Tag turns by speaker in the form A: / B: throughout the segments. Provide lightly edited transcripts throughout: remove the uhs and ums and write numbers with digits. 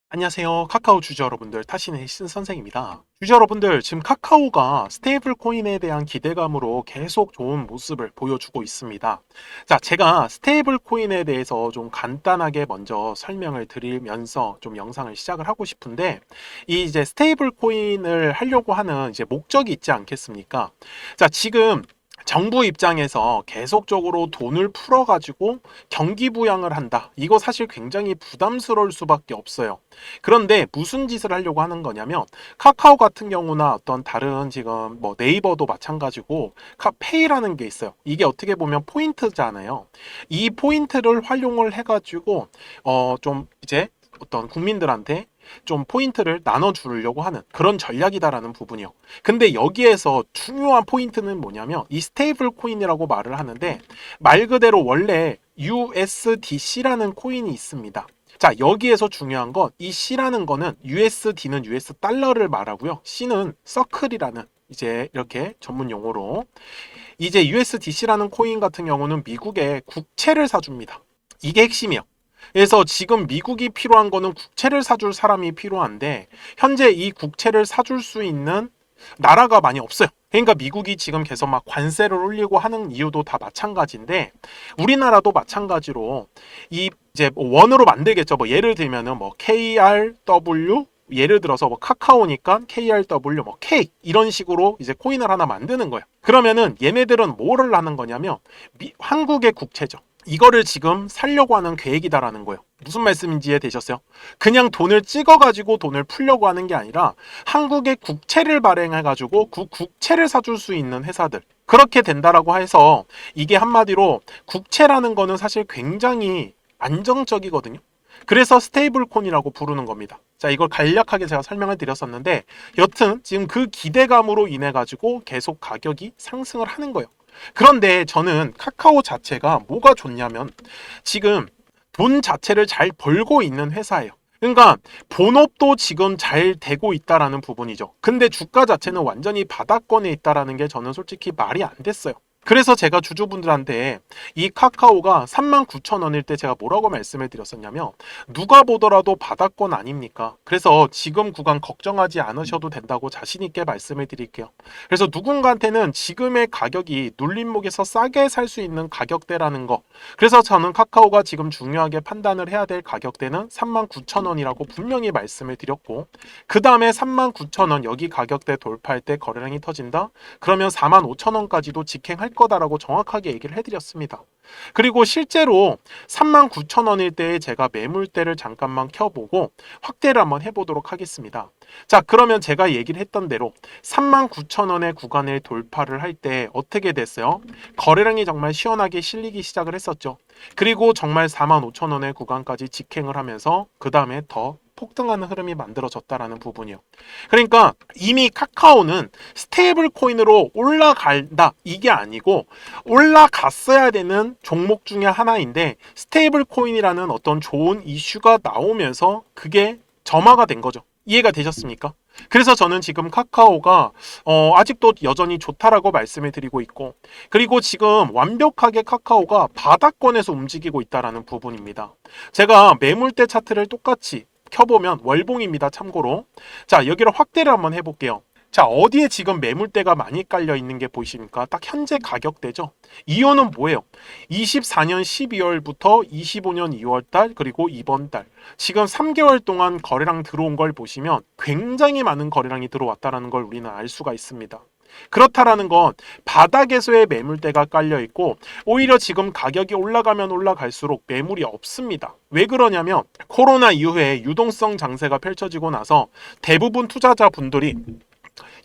A: 안녕하세요. 카카오 주주 여러분들, 타신의 신 선생입니다. 주주 여러분들, 지금 카카오가 스테이블 코인에 대한 기대감으로 계속 좋은 모습을 보여주고 있습니다. 자, 제가 스테이블 코인에 대해서 좀 간단하게 먼저 설명을 드리면서 좀 영상을 시작을 하고 싶은데, 이 이제 스테이블 코인을 하려고 하는 이제 목적이 있지 않겠습니까? 자, 지금 정부 입장에서 계속적으로 돈을 풀어가지고 경기 부양을 한다. 이거 사실 굉장히 부담스러울 수밖에 없어요. 그런데 무슨 짓을 하려고 하는 거냐면 카카오 같은 경우나 어떤 다른 지금 뭐 네이버도 마찬가지고 카페이라는 게 있어요. 이게 어떻게 보면 포인트잖아요. 이 포인트를 활용을 해가지고 좀 이제 어떤 국민들한테 좀 포인트를 나눠주려고 하는 그런 전략이다라는 부분이요. 근데 여기에서 중요한 포인트는 뭐냐면 이 스테이블 코인이라고 말을 하는데 말 그대로 원래 USDC라는 코인이 있습니다. 자, 여기에서 중요한 건 이 C라는 거는 USD는 US 달러를 말하고요. C는 서클이라는 이제 이렇게 전문 용어로 이제 USDC라는 코인 같은 경우는 미국의 국채를 사줍니다. 이게 핵심이에요. 그래서 지금 미국이 필요한 거는 국채를 사줄 사람이 필요한데 현재 이 국채를 사줄 수 있는 나라가 많이 없어요. 그러니까 미국이 지금 계속 막 관세를 올리고 하는 이유도 다 마찬가지인데 우리나라도 마찬가지로 이 이제 뭐 원으로 만들겠죠. 뭐 예를 들면은 뭐 KRW 예를 들어서 뭐 카카오니까 KRW 뭐 K 이런 식으로 이제 코인을 하나 만드는 거예요. 그러면은 얘네들은 뭐를 하는 거냐면 한국의 국채죠. 이거를 지금 살려고 하는 계획이다라는 거예요. 무슨 말씀인지 이해되셨어요? 그냥 돈을 찍어가지고 돈을 풀려고 하는 게 아니라 한국의 국채를 발행해가지고 그 국채를 사줄 수 있는 회사들. 그렇게 된다라고 해서 이게 한마디로 국채라는 거는 사실 굉장히 안정적이거든요. 그래서 스테이블 콘이라고 부르는 겁니다. 자, 이걸 간략하게 제가 설명을 드렸었는데 여튼 지금 그 기대감으로 인해 가지고 계속 가격이 상승을 하는 거예요. 그런데 저는 카카오 자체가 뭐가 좋냐면 지금 돈 자체를 잘 벌고 있는 회사예요. 그러니까 본업도 지금 잘 되고 있다라는 부분이죠. 근데 주가 자체는 완전히 바닥권에 있다라는 게 저는 솔직히 말이 안 됐어요. 그래서 제가 주주분들한테 이 카카오가 39,000원일 때 제가 뭐라고 말씀을 드렸었냐면 누가 보더라도 바닥권 아닙니까? 그래서 지금 구간 걱정하지 않으셔도 된다고 자신 있게 말씀을 드릴게요. 그래서 누군가한테는 지금의 가격이 눌림목에서 싸게 살 수 있는 가격대라는 거. 그래서 저는 카카오가 지금 중요하게 판단을 해야 될 가격대는 39,000원이라고 분명히 말씀을 드렸고 그 다음에 39,000원 여기 가격대 돌파할 때 거래량이 터진다? 그러면 45,000원까지도 직행할 거다라고 정확하게 얘기를 해드렸습니다. 그리고 실제로 39,000원일 때에 제가 매물대를 잠깐만 켜보고 확대를 한번 해보도록 하겠습니다. 자, 그러면 제가 얘기를 했던 대로 39,000원의 구간을 돌파를 할 때 어떻게 됐어요? 거래량이 정말 시원하게 실리기 시작을 했었죠. 그리고 정말 45,000원의 구간까지 직행을 하면서 그 다음에 더 폭등하는 흐름이 만들어졌다라는 부분이요. 그러니까 이미 카카오는 스테이블 코인으로 올라간다 이게 아니고 올라갔어야 되는 종목 중에 하나인데 스테이블 코인이라는 어떤 좋은 이슈가 나오면서 그게 점화가 된 거죠. 이해가 되셨습니까? 그래서 저는 지금 카카오가 아직도 여전히 좋다라고 말씀을 드리고 있고 그리고 지금 완벽하게 카카오가 바닥권에서 움직이고 있다라는 부분입니다. 제가 매물대 차트를 똑같이 켜보면 월봉입니다. 참고로 자 여기를 확대를 한번 해볼게요. 자 어디에 지금 매물대가 많이 깔려 있는 게 보이십니까? 딱 현재 가격대죠. 이유는 뭐예요? 24년 12월부터 25년 2월달 그리고 이번 달 지금 3개월 동안 거래량 들어온 걸 보시면 굉장히 많은 거래량이 들어왔다는 걸 우리는 알 수가 있습니다. 그렇다라는 건 바닥에서의 매물대가 깔려 있고 오히려 지금 가격이 올라가면 올라갈수록 매물이 없습니다. 왜 그러냐면 코로나 이후에 유동성 장세가 펼쳐지고 나서 대부분 투자자분들이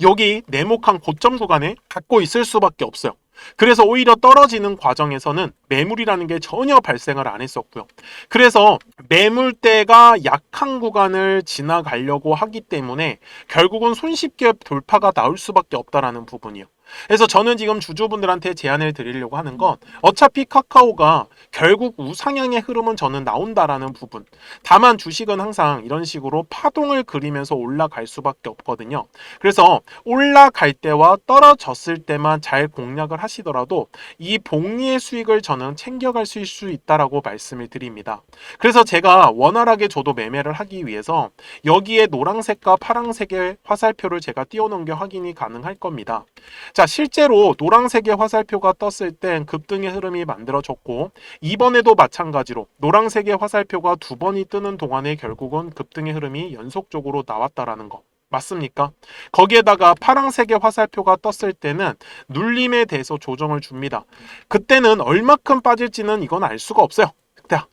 A: 여기 네모칸 고점 구간에 갖고 있을 수밖에 없어요. 그래서 오히려 떨어지는 과정에서는 매물이라는 게 전혀 발생을 안 했었고요. 그래서 매물대가 약한 구간을 지나가려고 하기 때문에 결국은 손쉽게 돌파가 나올 수밖에 없다라는 부분이요. 그래서 저는 지금 주주분들한테 제안을 드리려고 하는 건 어차피 카카오가 결국 우상향의 흐름은 저는 나온다라는 부분. 다만 주식은 항상 이런 식으로 파동을 그리면서 올라갈 수밖에 없거든요. 그래서 올라갈 때와 떨어졌을 때만 잘 공략을 하시더라도 이 복리의 수익을 저는 챙겨갈 수 있다라고 말씀을 드립니다. 그래서 제가 원활하게 저도 매매를 하기 위해서 여기에 노란색과 파란색의 화살표를 제가 띄워놓은 게 확인이 가능할 겁니다. 자, 실제로 노란색의 화살표가 떴을 땐 급등의 흐름이 만들어졌고 이번에도 마찬가지로 노란색의 화살표가 두 번이 뜨는 동안에 결국은 급등의 흐름이 연속적으로 나왔다라는 거. 맞습니까? 거기에다가 파란색의 화살표가 떴을 때는 눌림에 대해서 조정을 줍니다. 그때는 얼마큼 빠질지는 이건 알 수가 없어요.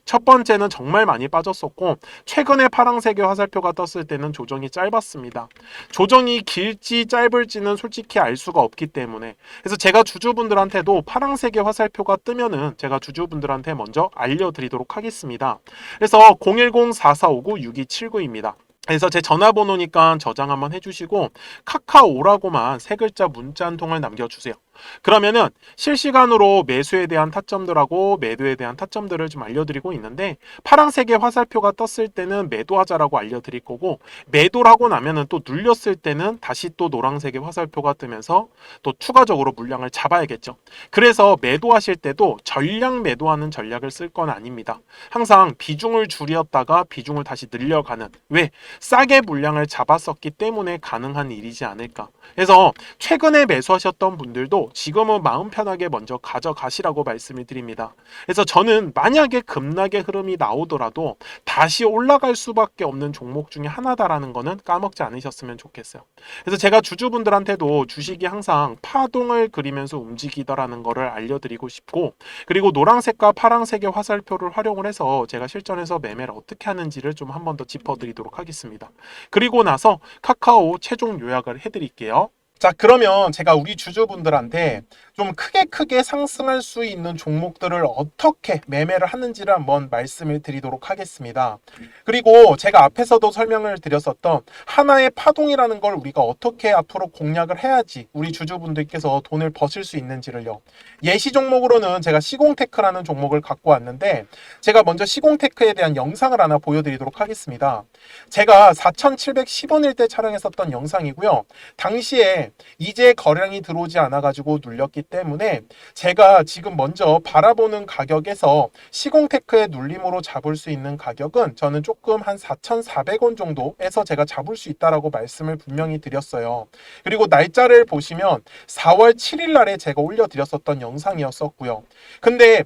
A: 첫 번째는 정말 많이 빠졌었고 최근에 파란색의 화살표가 떴을 때는 조정이 짧았습니다. 조정이 길지 짧을지는 솔직히 알 수가 없기 때문에 그래서 제가 주주분들한테도 파란색의 화살표가 뜨면은 제가 주주분들한테 먼저 알려드리도록 하겠습니다. 그래서 010-4459-6279입니다. 그래서 제 전화번호니까 저장 한번 해주시고 카카오라고만 세 글자 문자 한 통을 남겨주세요. 그러면은 실시간으로 매수에 대한 타점들하고 매도에 대한 타점들을 좀 알려드리고 있는데 파란색의 화살표가 떴을 때는 매도하자라고 알려드릴 거고 매도를 하고 나면은 또 눌렸을 때는 다시 또 노란색의 화살표가 뜨면서 또 추가적으로 물량을 잡아야겠죠. 그래서 매도하실 때도 전량 매도하는 전략을 쓸 건 아닙니다. 항상 비중을 줄였다가 비중을 다시 늘려가는 왜? 싸게 물량을 잡았었기 때문에 가능한 일이지 않을까. 그래서 최근에 매수하셨던 분들도 지금은 마음 편하게 먼저 가져가시라고 말씀을 드립니다. 그래서 저는 만약에 급락의 흐름이 나오더라도 다시 올라갈 수밖에 없는 종목 중에 하나다라는 거는 까먹지 않으셨으면 좋겠어요. 그래서 제가 주주분들한테도 주식이 항상 파동을 그리면서 움직이더라는 거를 알려드리고 싶고 그리고 노란색과 파란색의 화살표를 활용을 해서 제가 실전에서 매매를 어떻게 하는지를 좀 한 번 더 짚어드리도록 하겠습니다. 그리고 나서 카카오 최종 요약을 해드릴게요. 자, 그러면 제가 우리 주주분들한테 좀 크게 상승할 수 있는 종목들을 어떻게 매매를 하는지를 한번 말씀을 드리도록 하겠습니다. 그리고 제가 앞에서도 설명을 드렸었던 하나의 파동이라는 걸 우리가 어떻게 앞으로 공략을 해야지 우리 주주분들께서 돈을 버실 수 있는지를요. 예시 종목으로는 제가 시공테크라는 종목을 갖고 왔는데 제가 먼저 시공테크에 대한 영상을 하나 보여드리도록 하겠습니다. 제가 4,710원일 때 촬영했었던 영상이고요. 당시에 이제 거량이 들어오지 않아 가지고 눌렸기 때문에 제가 지금 먼저 바라보는 가격에서 시공테크의 눌림으로 잡을 수 있는 가격은 저는 조금 한 4,400원 정도에서 제가 잡을 수 있다라고 말씀을 분명히 드렸어요. 그리고 날짜를 보시면 4월 7일 날에 제가 올려드렸었던 영상이었었고요. 근데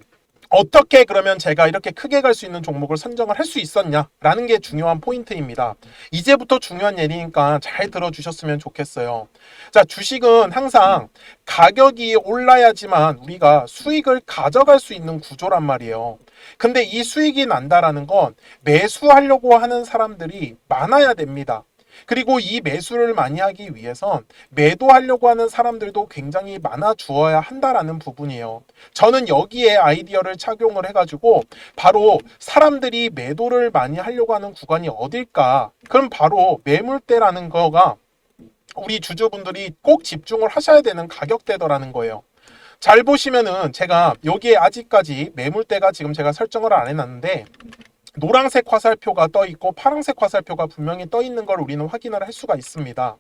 A: 어떻게 그러면 제가 이렇게 크게 갈 수 있는 종목을 선정을 할 수 있었냐라는 게 중요한 포인트입니다. 이제부터 중요한 예리니까 잘 들어주셨으면 좋겠어요. 자, 주식은 항상 가격이 올라야지만 우리가 수익을 가져갈 수 있는 구조란 말이에요. 근데 이 수익이 난다라는 건 매수하려고 하는 사람들이 많아야 됩니다. 그리고 이 매수를 많이 하기 위해선 매도하려고 하는 사람들도 굉장히 많아 주어야 한다라는 부분이에요. 저는 여기에 아이디어를 착용을 해가지고 바로 사람들이 매도를 많이 하려고 하는 구간이 어딜까? 그럼 바로 매물대라는 거가 우리 주주분들이 꼭 집중을 하셔야 되는 가격대더라는 거예요. 잘 보시면은 제가 여기에 아직까지 매물대가 지금 제가 설정을 안 해놨는데 노란색 화살표가 떠 있고 파란색 화살표가 분명히 떠 있는 걸 우리는 확인을 할 수가 있습니다.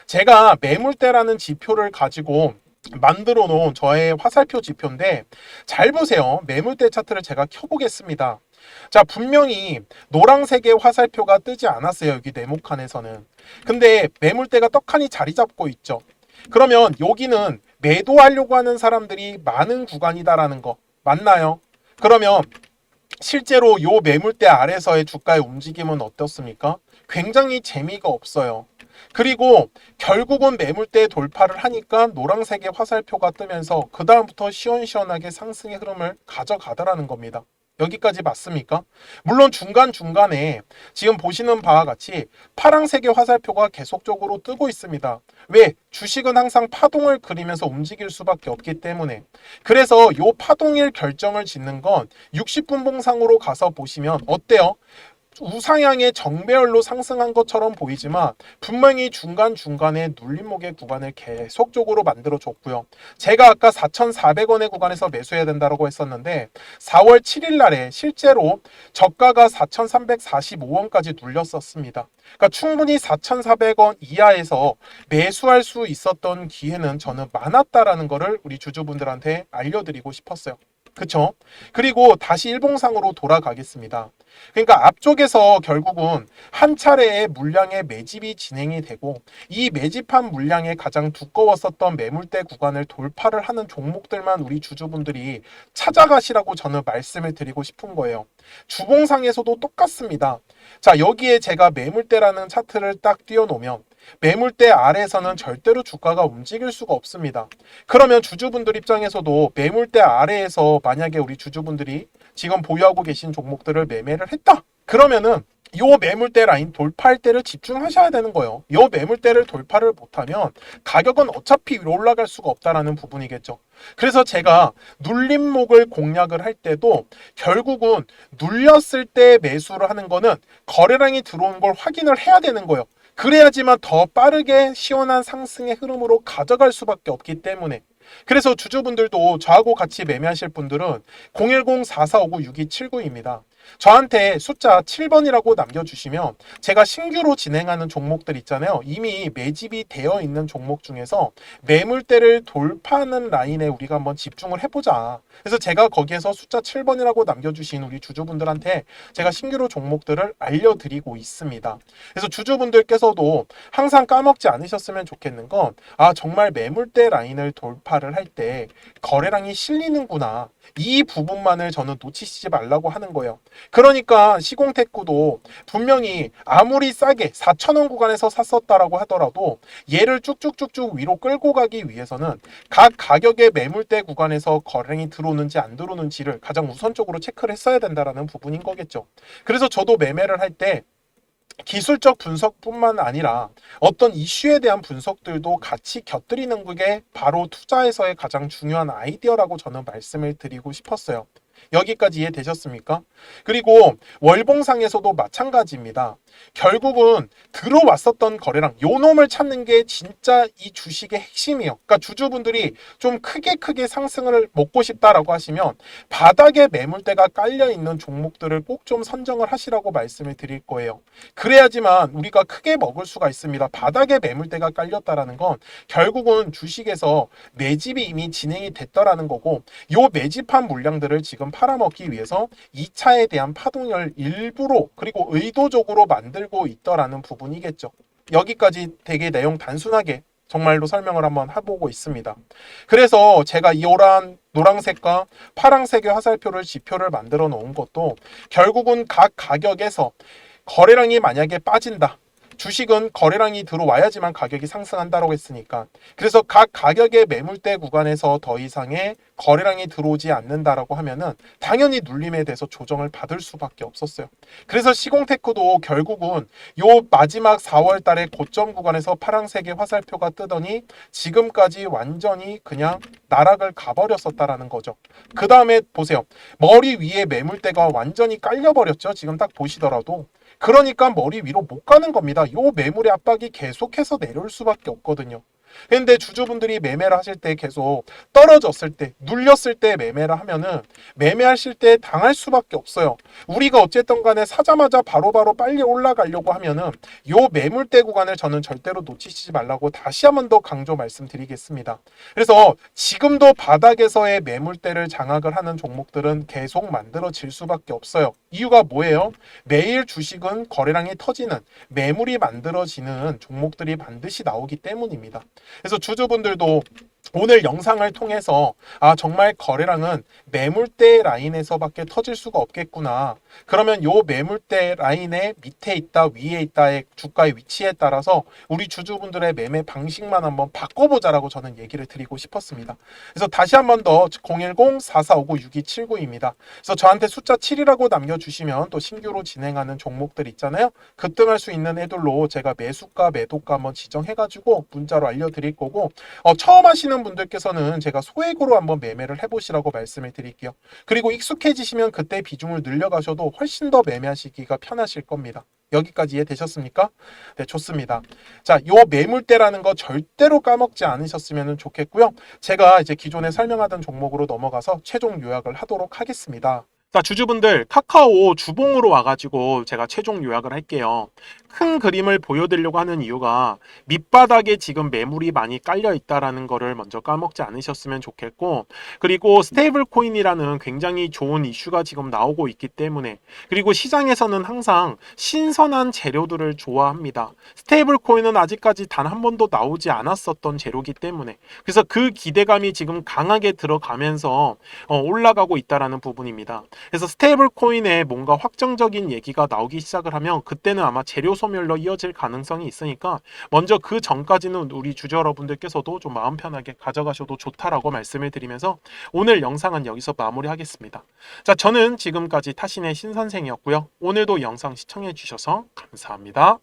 A: 제가 매물대라는 지표를 가지고 만들어 놓은 저의 화살표 지표인데 잘 보세요. 매물대 차트를 제가 켜보겠습니다. 자, 분명히 노란색의 화살표가 뜨지 않았어요. 여기 네모칸에서는. 근데 매물대가 떡하니 자리 잡고 있죠. 그러면 여기는 매도하려고 하는 사람들이 많은 구간이다라는 거 맞나요? 그러면 실제로 요 매물대 아래서의 주가의 움직임은 어떻습니까? 굉장히 재미가 없어요. 그리고 결국은 매물대 돌파를 하니까 노란색의 화살표가 뜨면서 그 다음부터 시원시원하게 상승의 흐름을 가져가더라는 겁니다. 여기까지 맞습니까? 물론 중간중간에 지금 보시는 바와 같이 파란색의 화살표가 계속적으로 뜨고 있습니다. 왜? 주식은 항상 파동을 그리면서 움직일 수밖에 없기 때문에. 그래서 요 파동일 결정을 짓는 건 60분 봉상으로 가서 보시면 어때요? 우상향의 정배열로 상승한 것처럼 보이지만 분명히 중간중간에 눌림목의 구간을 계속적으로 만들어줬고요. 제가 아까 4,400원의 구간에서 매수해야 된다고 했었는데 4월 7일 날에 실제로 저가가 4,345원까지 눌렸었습니다. 그러니까 충분히 4,400원 이하에서 매수할 수 있었던 기회는 저는 많았다라는 거를 우리 주주분들한테 알려드리고 싶었어요. 그쵸? 그리고 다시 일봉상으로 돌아가겠습니다. 그러니까 앞쪽에서 결국은 한 차례의 물량의 매집이 진행이 되고 이 매집한 물량의 가장 두꺼웠었던 매물대 구간을 돌파를 하는 종목들만 우리 주주분들이 찾아가시라고 저는 말씀을 드리고 싶은 거예요. 주봉상에서도 똑같습니다. 자, 여기에 제가 매물대라는 차트를 딱 띄워놓으면 매물대 아래에서는 절대로 주가가 움직일 수가 없습니다. 그러면 주주분들 입장에서도 매물대 아래에서 만약에 우리 주주분들이 지금 보유하고 계신 종목들을 매매를 했다. 그러면은 요 매물대 라인 돌파할 때를 집중하셔야 되는 거예요. 요 매물대를 돌파를 못하면 가격은 어차피 위로 올라갈 수가 없다라는 부분이겠죠. 그래서 제가 눌림목을 공략을 할 때도 결국은 눌렸을 때 매수를 하는 거는 거래량이 들어온 걸 확인을 해야 되는 거예요. 그래야지만 더 빠르게 시원한 상승의 흐름으로 가져갈 수밖에 없기 때문에 그래서 주주분들도 저하고 같이 매매하실 분들은 010-4459-6279입니다. 저한테 숫자 7번이라고 남겨주시면 제가 신규로 진행하는 종목들 있잖아요. 이미 매집이 되어 있는 종목 중에서 매물대를 돌파하는 라인에 우리가 한번 집중을 해보자. 그래서 제가 거기에서 숫자 7번이라고 남겨주신 우리 주주분들한테 제가 신규로 종목들을 알려드리고 있습니다. 그래서 주주분들께서도 항상 까먹지 않으셨으면 좋겠는 건 정말 매물대 라인을 돌파를 할 때 거래량이 실리는구나. 이 부분만을 저는 놓치시지 말라고 하는 거예요. 그러니까 시공테크도 분명히 아무리 싸게 4,000원 구간에서 샀었다라고 하더라도 얘를 쭉쭉쭉쭉 위로 끌고 가기 위해서는 각 가격의 매물대 구간에서 거래량이 들어오는지 안 들어오는지를 가장 우선적으로 체크를 했어야 된다라는 부분인 거겠죠. 그래서 저도 매매를 할 때 기술적 분석뿐만 아니라 어떤 이슈에 대한 분석들도 같이 곁들이는 게 바로 투자에서의 가장 중요한 아이디어라고 저는 말씀을 드리고 싶었어요. 여기까지 이해되셨습니까? 그리고 월봉상에서도 마찬가지입니다. 결국은 들어왔었던 거래량, 요 놈을 찾는 게 진짜 이 주식의 핵심이에요. 그러니까 주주분들이 좀 크게 상승을 먹고 싶다라고 하시면 바닥에 매물대가 깔려 있는 종목들을 꼭 좀 선정을 하시라고 말씀을 드릴 거예요. 그래야지만 우리가 크게 먹을 수가 있습니다. 바닥에 매물대가 깔렸다라는 건 결국은 주식에서 매집이 이미 진행이 됐다라는 거고 요 매집한 물량들을 지금 팔아먹기 위해서 2차에 대한 파동을 일부러 그리고 의도적으로 만들고 있더라는 부분이겠죠. 여기까지 되게 내용 단순하게 정말로 설명을 한번 해보고 있습니다. 그래서 제가 이 노란색과 파란색의 화살표를 지표를 만들어 놓은 것도 결국은 각 가격에서 거래량이 만약에 빠진다. 주식은 거래량이 들어와야지만 가격이 상승한다고 했으니까 그래서 각 가격의 매물대 구간에서 더 이상의 거래량이 들어오지 않는다라고 하면은 당연히 눌림에 대해서 조정을 받을 수밖에 없었어요. 그래서 시공테크도 결국은 요 마지막 4월 달에 고점 구간에서 파란색의 화살표가 뜨더니 지금까지 완전히 그냥 나락을 가버렸었다라는 거죠. 그 다음에 보세요. 머리 위에 매물대가 완전히 깔려버렸죠. 지금 딱 보시더라도. 그러니까 머리 위로 못 가는 겁니다. 요 매물의 압박이 계속해서 내려올 수밖에 없거든요. 근데 주주분들이 매매를 하실 때 계속 떨어졌을 때 눌렸을 때 매매를 하면은 매매하실 때 당할 수밖에 없어요. 우리가 어쨌든 간에 사자마자 바로바로 빨리 올라가려고 하면은 요 매물대 구간을 저는 절대로 놓치시지 말라고 다시 한번 더 강조 말씀드리겠습니다. 그래서 지금도 바닥에서의 매물대를 장악을 하는 종목들은 계속 만들어질 수밖에 없어요. 이유가 뭐예요? 매일 주식은 거래량이 터지는 매물이 만들어지는 종목들이 반드시 나오기 때문입니다. 그래서 주주분들도 오늘 영상을 통해서 정말 거래량은 매물대 라인에서밖에 터질 수가 없겠구나. 그러면 요 매물대 라인의 밑에 있다 위에 있다의 주가의 위치에 따라서 우리 주주분들의 매매 방식만 한번 바꿔보자라고 저는 얘기를 드리고 싶었습니다. 그래서 다시 한번 더 010-4459-6279입니다. 그래서 저한테 숫자 7이라고 남겨주시면 또 신규로 진행하는 종목들 있잖아요. 급등할 수 있는 애들로 제가 매수가 매도가 한번 지정해가지고 문자로 알려드릴 거고 처음 하시는 익숙하시는 분들께서는 제가 소액으로 한번 매매를 해보시라고 말씀을 드릴게요. 그리고 익숙해지시면 그때 비중을 늘려가셔도 훨씬 더 매매하시기가 편하실 겁니다. 여기까지 이해되셨습니까? 네, 좋습니다. 자, 요 매물대라는 거 절대로 까먹지 않으셨으면 좋겠고요. 제가 이제 기존에 설명하던 종목으로 넘어가서 최종 요약을 하도록 하겠습니다. 자, 주주분들, 카카오 주봉으로 와가지고 제가 최종 요약을 할게요. 큰 그림을 보여드리려고 하는 이유가 밑바닥에 지금 매물이 많이 깔려 있다라는 거를 먼저 까먹지 않으셨으면 좋겠고, 그리고 스테이블 코인이라는 굉장히 좋은 이슈가 지금 나오고 있기 때문에, 그리고 시장에서는 항상 신선한 재료들을 좋아합니다. 스테이블 코인은 아직까지 단 한 번도 나오지 않았었던 재료이기 때문에, 그래서 그 기대감이 지금 강하게 들어가면서 올라가고 있다라는 부분입니다. 그래서 스테이블 코인에 뭔가 확정적인 얘기가 나오기 시작을 하면 그때는 아마 재료 소멸로 이어질 가능성이 있으니까 먼저 그 전까지는 우리 주주 여러분들께서도 좀 마음 편하게 가져가셔도 좋다라고 말씀을 드리면서 오늘 영상은 여기서 마무리하겠습니다. 자, 저는 지금까지 타신의 신선생이었고요. 오늘도 영상 시청해 주셔서 감사합니다.